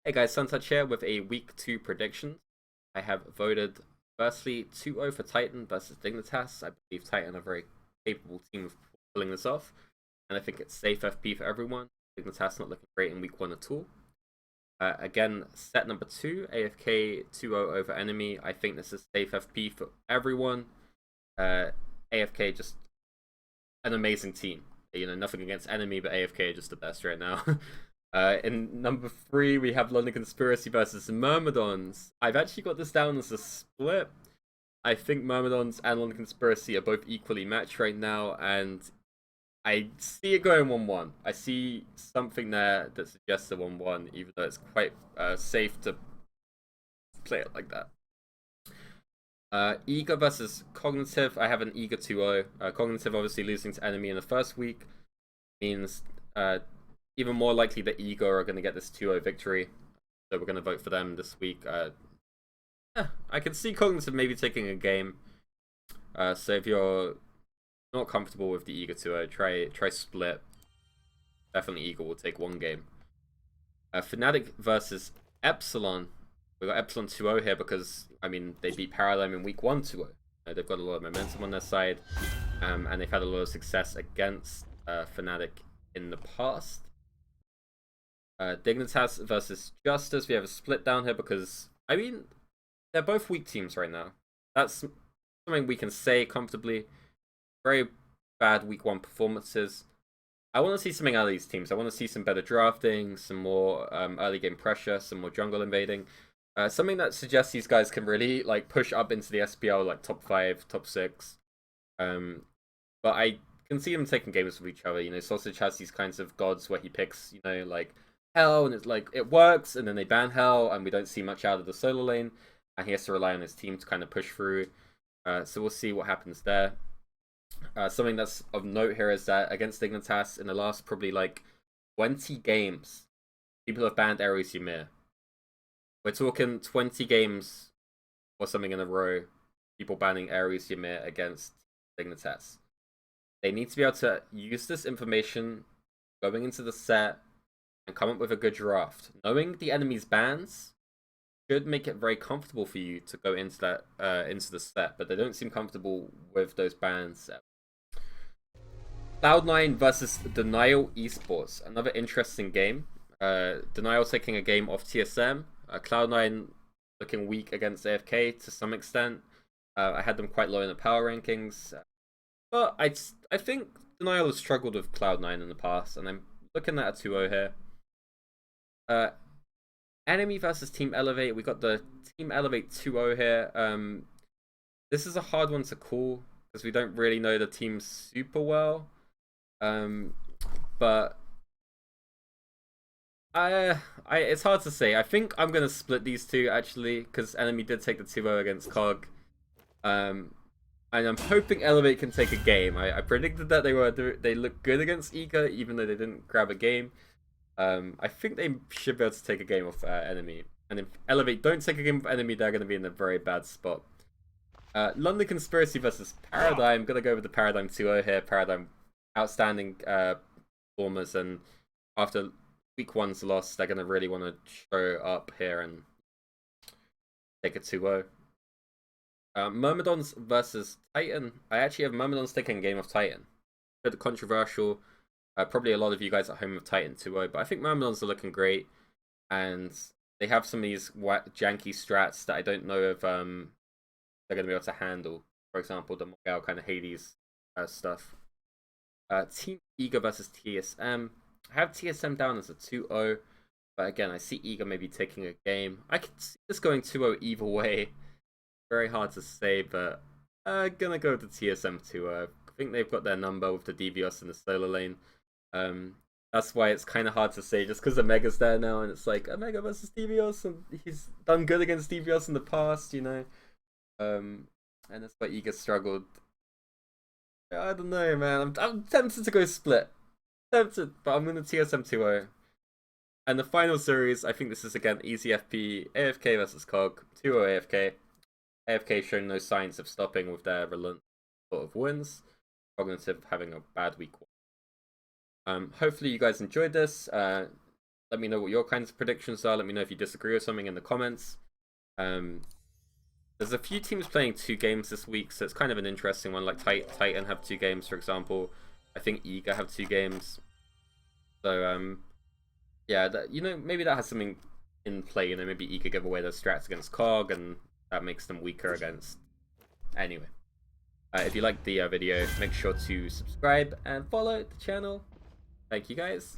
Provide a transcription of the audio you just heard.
Hey guys, Suntouch here with a week 2 prediction. I have voted firstly 2-0 for Titan versus Dignitas. I believe Titan are a very capable team of pulling this off, and I think it's safe FP for everyone. Dignitas not looking great in week 1 at all. Again, set number 2, AFK 2-0 over Enemy. I think this is safe FP for everyone. AFK just an amazing team. You know, nothing against Enemy, but AFK are just the best right now. In number 3, we have London Conspiracy versus Myrmidons. I've actually got this down as a split. I think Myrmidons and London Conspiracy are both equally matched right now, and I see it going 1-1. I see something there that suggests a 1-1, even though it's quite safe to play it like that. Eager versus Cognitive. I have an Eager 2-0. Cognitive obviously losing to Enemy in the first week means even more likely that Ego are going to get this 2-0 victory. So we're going to vote for them this week. I can see Cognitive maybe taking a game. So if you're not comfortable with the Ego 2-0, try split. Definitely Ego will take one game. Fnatic versus Epsilon. We got Epsilon 2-0 here because, I mean, they beat Paradigm in week 1 2-0. They've got a lot of momentum on their side. And they've had a lot of success against Fnatic in the past. Dignitas versus Justice. We have a split down here because, I mean, they're both weak teams right now. That's something we can say comfortably. Very bad week 1 performances. I want to see something out of these teams. I want to see some better drafting, some more early game pressure, some more jungle invading. Something that suggests these guys can really like push up into the SPL, like top 5, top 6. But I can see them taking games with each other. You know, Sausage has these kinds of gods where he picks, you know, like Hell, and it's like it works, and then they ban Hell, and we don't see much out of the solo lane, and he has to rely on his team to kind of push through. So we'll see what happens there. Something that's of note here is that against Dignitas in the last probably like 20 games, people have banned Ares Ymir. We're talking 20 games or something in a row, people banning Ares Ymir against Dignitas. They need to be able to use this information going into the set and come up with a good draft. Knowing the enemy's bans should make it very comfortable for you to go into that into the set, but they don't seem comfortable with those bans. Cloud9 versus Denial Esports, another interesting game. Denial taking a game off TSM. Cloud9 looking weak against AFK to some extent. I had them quite low in the power rankings, but I think Denial has struggled with Cloud9 in the past, and I'm looking at a 2-0 here. Enemy versus Team Elevate. We got the Team Elevate 2-0 here. This is a hard one to call because we don't really know the team super well. But it's hard to say. I think I'm gonna split these two actually because Enemy did take the 2-0 against Cog. And I'm hoping Elevate can take a game. I predicted that they look good against Eager, even though they didn't grab a game. I think they should be able to take a game off Enemy. And if Elevate don't take a game off Enemy, they're going to be in a very bad spot. London Conspiracy versus Paradigm. I'm going to go with the Paradigm 2-0 here. Paradigm, outstanding performers. And after week 1's loss, they're going to really want to show up here and take a 2-0. Myrmidons versus Titan. I actually have Myrmidons taking a game off Titan. A bit controversial. Probably a lot of you guys at home have Titan 2-0, but I think Myrmidons are looking great, and they have some of these janky strats that I don't know if they're going to be able to handle. For example, the Morgao kind of Hades stuff. Team Eager versus TSM. I have TSM down as a 2-0, but again, I see Eager maybe taking a game. I could see this going 2-0 either way. Very hard to say, but I'm going to go with the TSM 2-0. I think they've got their number with the DVS in the solo lane. That's why it's kind of hard to say, just because Omega's there now, and it's like Omega versus Devios, and he's done good against Devios in the past, you know. And that's why Eager struggled. I don't know, man. I'm tempted to go split. Tempted, but I'm going to TSM 2-0. And the final series, I think this is again easy FP, AFK versus Cog, 2-0 AFK. AFK showing no signs of stopping with their relentless sort of wins. Cognitive having a bad week 1. Hopefully you guys enjoyed this. Let me know what your kinds of predictions are. Let me know if you disagree with something in the comments. There's a few teams playing 2 games this week, so it's kind of an interesting one. Like Titan have 2 games, for example. I think Eager have 2 games. So yeah, maybe that has something in play. Maybe Eager give away their strats against Cog, and that makes them weaker against. Anyway, if you liked the video, make sure to subscribe and follow the channel. Thank you guys.